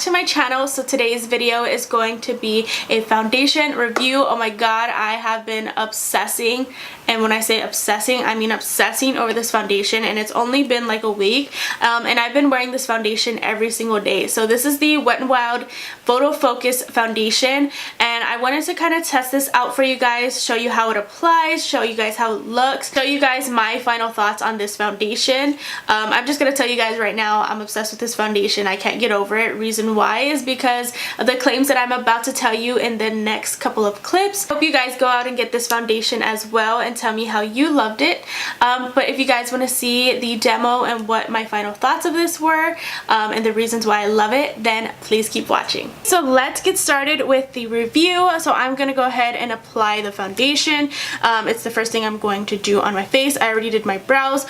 to my channel. So today's video is going to be a foundation review. Oh my god, I have been obsessing, and when I say obsessing, I mean obsessing over this foundation, and it's only been like a week, and I've been wearing this foundation every single day. So this is the Wet n Wild Photo Focus foundation, and I wanted to kind of test this out for you guys, show you how it applies, show you guys how it looks, show you guys my final thoughts on this foundation. I'm just gonna tell you guys right now, I'm obsessed with this foundation. I can't get over it. Reason why is because of the claims that I'm about to tell you in the next couple of clips. Hope you guys go out and get this foundation as well and tell me how you loved it. But if you guys want to see the demo and what my final thoughts of this were, and the reasons why I love it, then please keep watching. So let's get started with the review. So I'm gonna go ahead and apply the foundation. It's the first thing I'm going to do on my face. I already did my brows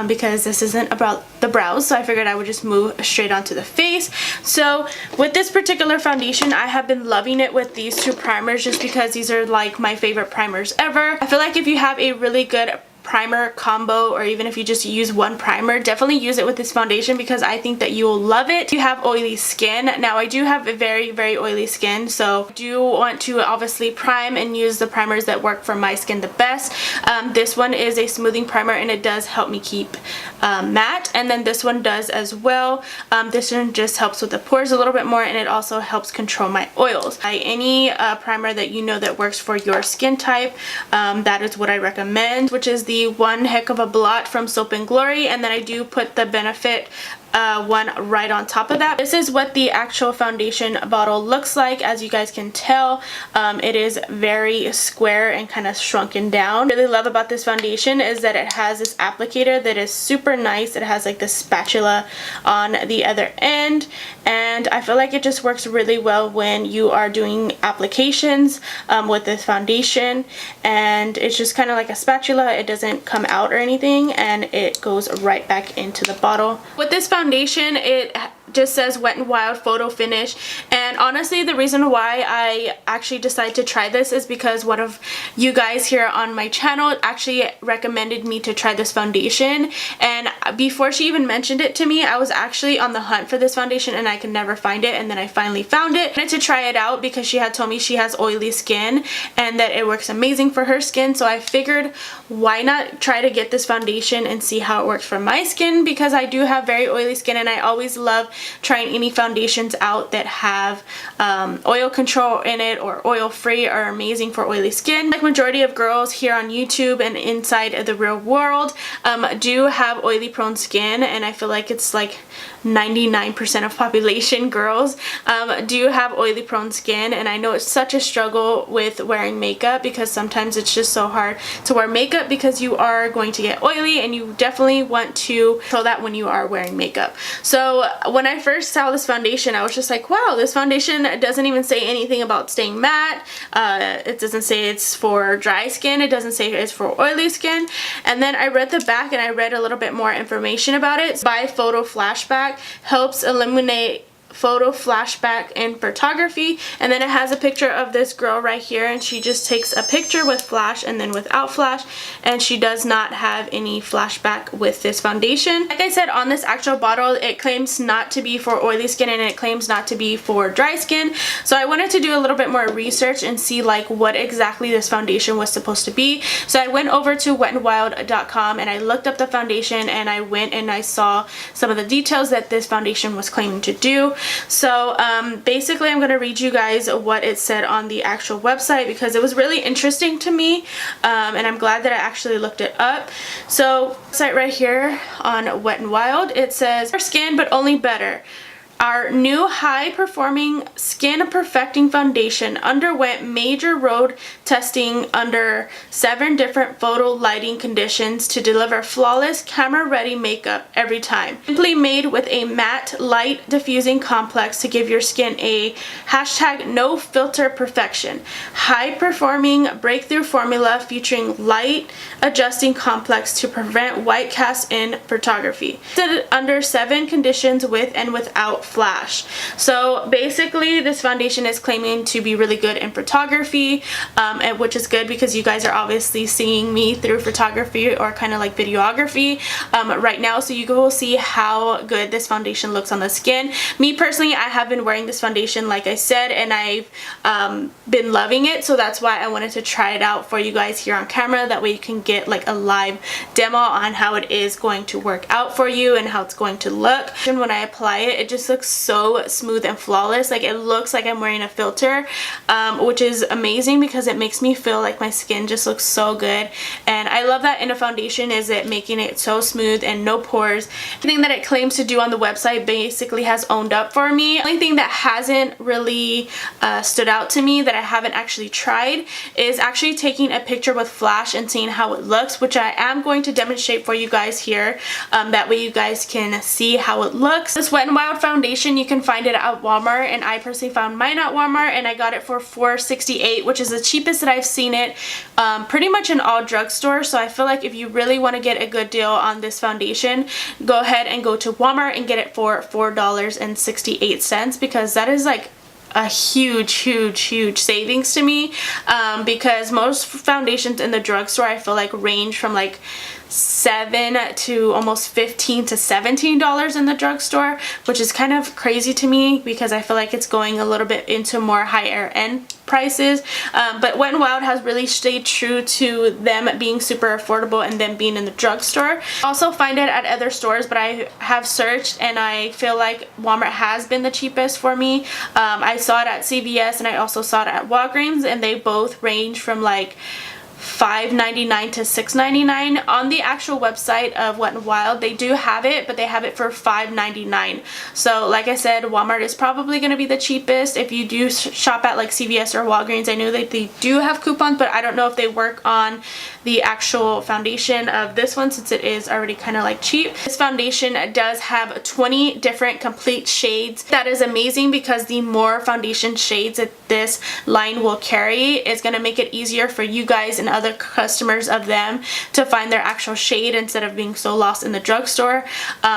because this isn't about the brows, so I figured I would just move straight onto the face. So with this particular foundation, I have been loving it with these two primers just because these are like my favorite primers ever. I feel like if you have a really good primer combo, or even if you just use one primer, definitely use it with this foundation because I think that you will love it. You have oily skin. Now I do have a very oily skin, so I do want to obviously prime and use the primers that work for my skin the best. This one is a smoothing primer and it does help me keep matte, and then this one does as well. This one just helps with the pores a little bit more, and it also helps control my oils. Any primer that you know that works for your skin type, that is what I recommend, which is the One Heck of a Blot from Soap and Glory, and then I do put the Benefit one right on top of that. This is what the actual foundation bottle looks like. As you guys can tell, it is very square and kind of shrunken down. What I really love about this foundation is that it has this applicator that is super nice. It has like the spatula on the other end, and I feel like it just works really well when you are doing applications with this foundation, and it's just kind of like a spatula. It doesn't come out or anything, and it goes right back into the bottle. With this foundation, it just says Wet n Wild Photo Finish, and honestly the reason why I actually decided to try this is because one of you guys here on my channel actually recommended me to try this foundation, and before she even mentioned it to me, I was actually on the hunt for this foundation and I could never find it, and then I finally found it. I wanted to try it out because she had told me she has oily skin and that it works amazing for her skin, so I figured why not try to get this foundation and see how it works for my skin, because I do have very oily skin and I always love trying any foundations out that have oil control in it or oil free are amazing for oily skin. Like majority of girls here on YouTube and inside of the real world do have oily prone skin, and I feel like it's like 99% of population girls do have oily prone skin, and I know it's such a struggle with wearing makeup because sometimes it's just so hard to wear makeup because you are going to get oily, and you definitely want to control that when you are wearing makeup. So when I first saw this foundation, I was just like, wow, this foundation doesn't even say anything about staying matte. It doesn't say it's for dry skin. It doesn't say it's for oily skin. And then I read the back and I read a little bit more information about it. By Photo Flashback, helps eliminate photo flashback in photography, and then it has a picture of this girl right here, and she just takes a picture with flash and then without flash, and she does not have any flashback with this foundation. Like I said, on this actual bottle it claims not to be for oily skin and it claims not to be for dry skin, so I wanted to do a little bit more research and see like what exactly this foundation was supposed to be. So I went over to wetnwild.com and I looked up the foundation, and I went and I saw some of the details that this foundation was claiming to do. So basically I'm going to read you guys what it said on the actual website because it was really interesting to me, and I'm glad that I actually looked it up. So site right here on Wet n Wild, it says, "For skin but only better. Our new high-performing skin perfecting foundation underwent major road testing under 7 different photo lighting conditions to deliver flawless camera-ready makeup every time. Simply made with a matte light diffusing complex to give your skin a #no filter perfection. High-performing breakthrough formula featuring light adjusting complex to prevent white cast in photography. Tested under 7 conditions with and without flash. So basically this foundation is claiming to be really good in photography, which is good because you guys are obviously seeing me through photography or kind of like videography right now, so you will see how good this foundation looks on the skin. Me personally, I have been wearing this foundation like I said, and I've been loving it, so that's why I wanted to try it out for you guys here on camera. That way you can get like a live demo on how it is going to work out for you and how it's going to look. And when I apply it, it just looks so smooth and flawless. Like it looks like I'm wearing a filter, which is amazing because it makes me feel like my skin just looks so good. And I love that in a foundation is it making it so smooth and no pores. Everything that it claims to do on the website basically has owned up for me. The only thing that hasn't really stood out to me that I haven't actually tried is actually taking a picture with flash and seeing how it looks, which I am going to demonstrate for you guys here. That way you guys can see how it looks. This Wet n Wild foundation, you can find it at Walmart, and I personally found mine at Walmart and I got it for $4.68, which is the cheapest that I've seen it pretty much in all drugstores. So I feel like if you really want to get a good deal on this foundation, go ahead and go to Walmart and get it for $4.68, because that is like a huge savings to me, because most foundations in the drugstore I feel like range from like $7 to almost $15 to $17 in the drugstore, which is kind of crazy to me because I feel like it's going a little bit into more higher end prices. But Wet n Wild has really stayed true to them being super affordable and them being in the drugstore. Also find it at other stores, but I have searched and I feel like Walmart has been the cheapest for me. I saw it at CVS and I also saw it at Walgreens, and they both range from like $5.99 to $6.99. On the actual website of Wet n Wild, they do have it, but they have it for $5.99. So like I said, Walmart is probably going to be the cheapest. If you do shop at like CVS or Walgreens, I know that they do have coupons, but I don't know if they work on the actual foundation of this one since it is already kind of like cheap. This foundation does have 20 different complete shades. That is amazing because the more foundation shades that this line will carry is going to make it easier for you guys and other customers of them to find their actual shade instead of being so lost in the drugstore.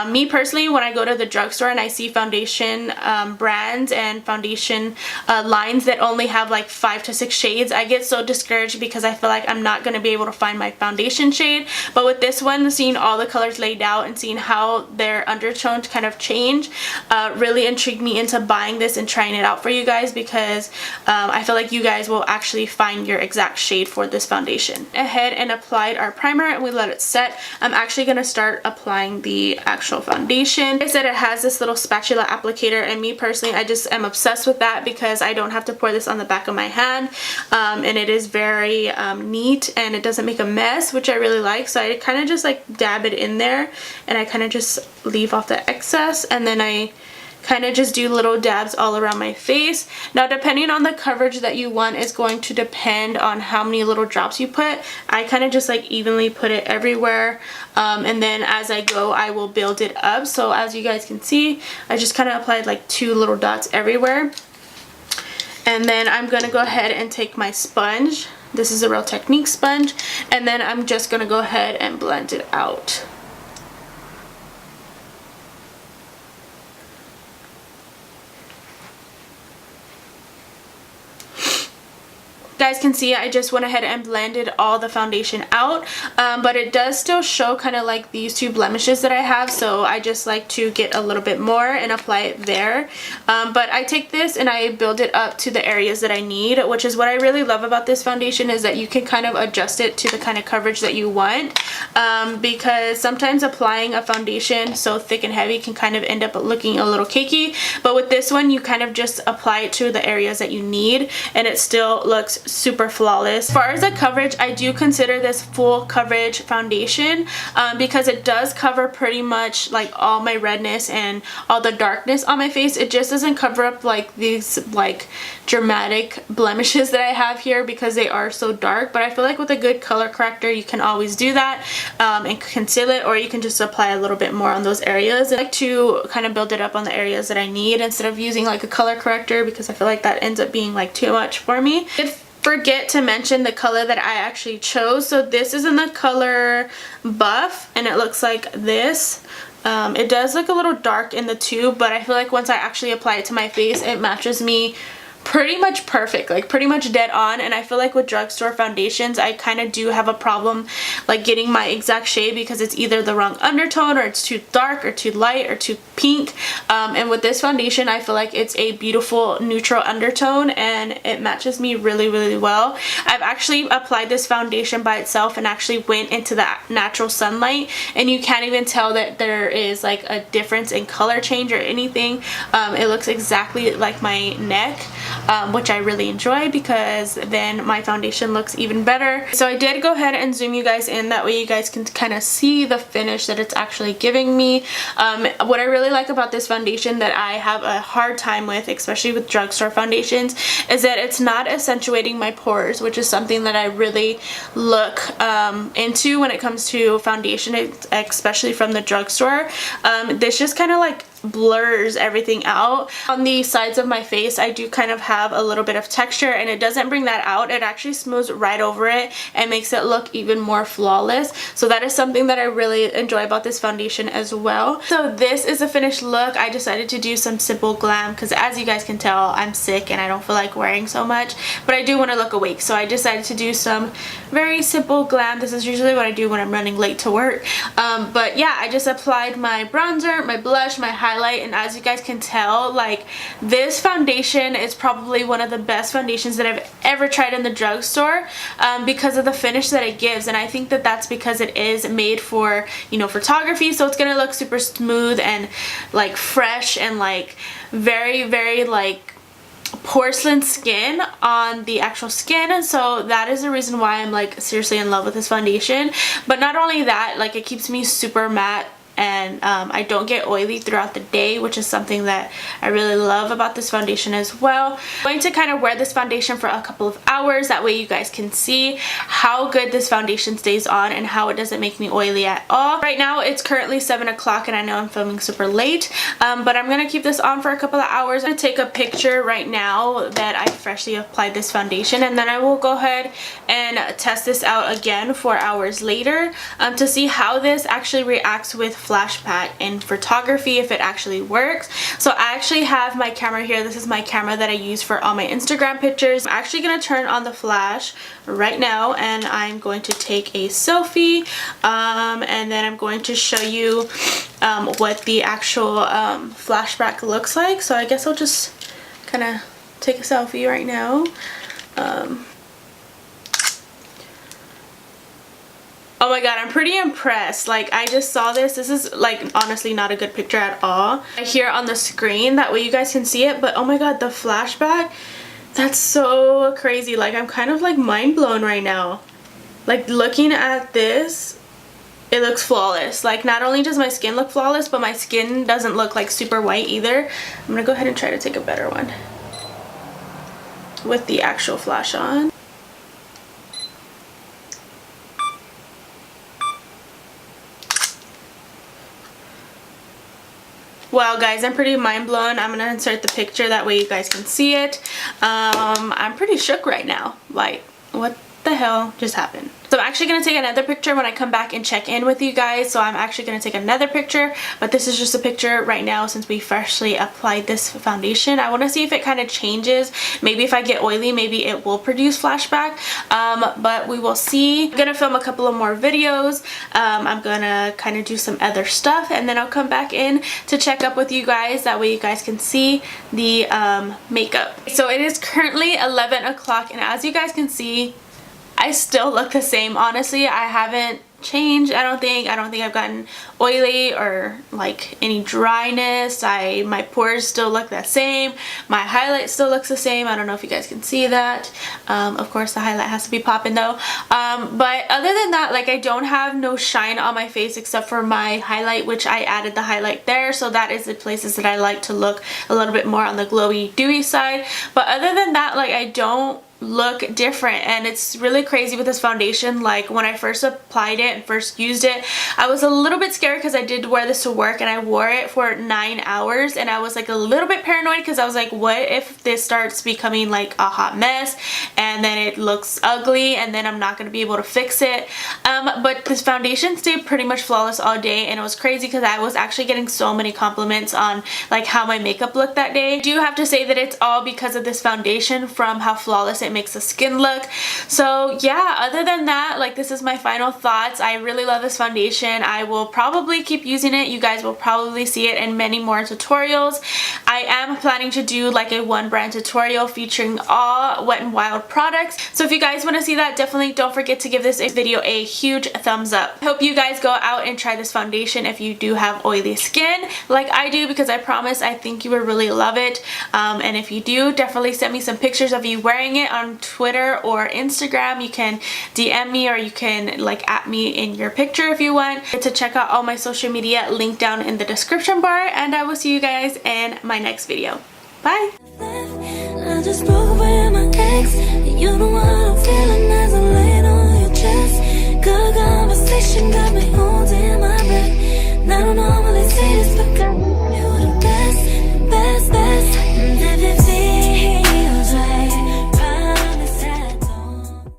Me personally, when I go to the drugstore and I see foundation brands and foundation lines that only have like 5 to 6 shades, I get so discouraged because I feel like I'm not going to be able to find my foundation shade. But with this one, seeing all the colors laid out and seeing how their undertones kind of change really intrigued me into buying this and trying it out for you guys, because I feel like you guys will actually find your exact shade for this foundation. Ahead and applied our primer and we let it set. I'm actually going to start applying the actual foundation. Like I said, it has this little spatula applicator, and me personally, I just am obsessed with that because I don't have to pour this on the back of my hand, and it is very neat and it doesn't make a mess, which I really like. So I kind of just like dab it in there and I kind of just leave off the excess, and then I kind of just do little dabs all around my face. Now depending on the coverage that you want is going to depend on how many little drops you put. I kind of just like evenly put it everywhere, and then as I go I will build it up. So as you guys can see, I just kind of applied like 2 little dots everywhere, and then I'm gonna go ahead and take my sponge. This is a Real Technique sponge, and then I'm just gonna go ahead and blend it out. Guys can see I just went ahead and blended all the foundation out, but it does still show kind of like these 2 blemishes that I have, so I just like to get a little bit more and apply it there. But I take this and I build it up to the areas that I need, which is what I really love about this foundation, is that you can kind of adjust it to the kind of coverage that you want, because sometimes applying a foundation so thick and heavy can kind of end up looking a little cakey, but with this one you kind of just apply it to the areas that you need and it still looks super flawless. As far as the coverage, I do consider this full coverage foundation, because it does cover pretty much like all my redness and all the darkness on my face. It just doesn't cover up like these like dramatic blemishes that I have here because they are so dark, but I feel like with a good color corrector you can always do that and conceal it, or you can just apply a little bit more on those areas. I like to kind of build it up on the areas that I need instead of using like a color corrector, because I feel like that ends up being like too much for me. forget to mention the color that I actually chose. So this is in the color Buff, and it looks like this. It does look a little dark in the tube, but I feel like once I actually apply it to my face, it matches me pretty much perfect, like pretty much dead on. And I feel like with drugstore foundations, I kind of do have a problem like getting my exact shade, because it's either the wrong undertone, or it's too dark or too light or too pink. And with this foundation, I feel like it's a beautiful neutral undertone, and it matches me really, really well. I've actually applied this foundation by itself and actually went into the natural sunlight, and you can't even tell that there is like a difference in color change or anything. It looks exactly like my neck. Which I really enjoy, because then my foundation looks even better. So I did go ahead and zoom you guys in, that way you guys can kind of see the finish that it's actually giving me. What I really like about this foundation that I have a hard time with, especially with drugstore foundations, is that it's not accentuating my pores, which is something that I really look into when it comes to foundation, especially from the drugstore. This just kind of like blurs everything out. On the sides of my face, I do kind of have a little bit of texture, and it doesn't bring that out. It actually smooths right over it and makes it look even more flawless. So that is something that I really enjoy about this foundation as well. So this is a finished look. I decided to do some simple glam, because as you guys can tell, I'm sick and I don't feel like wearing so much, but I do want to look awake. So I decided to do some very simple glam. This is usually what I do when I'm running late to work. But yeah, I just applied my bronzer, my blush, my highlight, and as you guys can tell, like, this foundation is probably one of the best foundations that I've ever tried in the drugstore, because of the finish that it gives. And I think that that's because it is made for, you know, photography, so it's gonna look super smooth and like fresh and like very, very like porcelain skin on the actual skin. And so that is the reason why I'm like seriously in love with this foundation. But not only that, like, it keeps me super matte, and I don't get oily throughout the day, which is something that I really love about this foundation as well. I'm going to kind of wear this foundation for a couple of hours, that way you guys can see how good this foundation stays on and how it doesn't make me oily at all. Right now it's currently 7 o'clock, and I know I'm filming super late, but I'm gonna keep this on for a couple of hours. I'm gonna take a picture right now that I freshly applied this foundation, and then I will go ahead and test this out again 4 hours later to see how this actually reacts with flashback in photography, if it actually works. So I actually have my camera here. This is my camera that I use for all my Instagram pictures. I'm actually going to turn on the flash right now, and I'm going to take a selfie, and then I'm going to show you what the actual flashback looks like. So I guess I'll just kind of take a selfie right now. Oh my god, I'm pretty impressed. Like, I just saw this. This is like honestly not a good picture at all. Here on the screen, that way you guys can see it, but oh my god, the flashback, that's so crazy. Like, I'm kind of like mind blown right now. Like, looking at this, it looks flawless. Like, not only does my skin look flawless, but my skin doesn't look like super white either. I'm gonna go ahead and try to take a better one with the actual flash on. Wow guys, I'm pretty mind blown. I'm gonna insert the picture, that way you guys can see it. I'm pretty shook right now. Like, what the hell just happened? So I'm actually going to take another picture when I come back and check in with you guys. So I'm actually going to take another picture, but this is just a picture right now since we freshly applied this foundation. I want to see if it kind of changes. Maybe if I get oily, maybe it will produce flashback, but we will see. I'm going to film a couple of more videos. I'm going to kind of do some other stuff, and then I'll come back in to check up with you guys. That way you guys can see the makeup. So it is currently 11 o'clock, and as you guys can see, I still look the same. Honestly, I haven't changed. I don't think I've gotten oily or like any dryness. My pores still look the same. My highlight still looks the same. I don't know if you guys can see that. Of course the highlight has to be popping though. But other than that, like, I don't have no shine on my face except for my highlight, which I added the highlight there. So that is the places that I like to look a little bit more on the glowy dewy side. But other than that, like, I don't look different. And it's really crazy with this foundation. Like when I first applied it and first used it, I was a little bit scared because I did wear this to work and I wore it for 9 hours, and I was like a little bit paranoid because I was like, what if this starts becoming like a hot mess and then it looks ugly and then I'm not going to be able to fix it. But this foundation stayed pretty much flawless all day, and it was crazy because I was actually getting so many compliments on like how my makeup looked that day. I do have to say that it's all because of this foundation, from how flawless it makes the skin look. So yeah, other than that, like this is my final thoughts. I really love this foundation. I will probably keep using it. You guys will probably see it in many more tutorials. I am planning to do like a one brand tutorial featuring all Wet n Wild products. So if you guys want to see that, definitely don't forget to give this video a huge thumbs up. I hope you guys go out and try this foundation if you do have oily skin like I do, because I promise I think you will really love it. And if you do, definitely send me some pictures of you wearing it on Twitter or Instagram. You can DM me, or you can like at me in your picture if you want. To check out all my social media, link down in the description bar, and I will see you guys in my next video. Bye! I just broke away my ex, you know what I'm feeling now.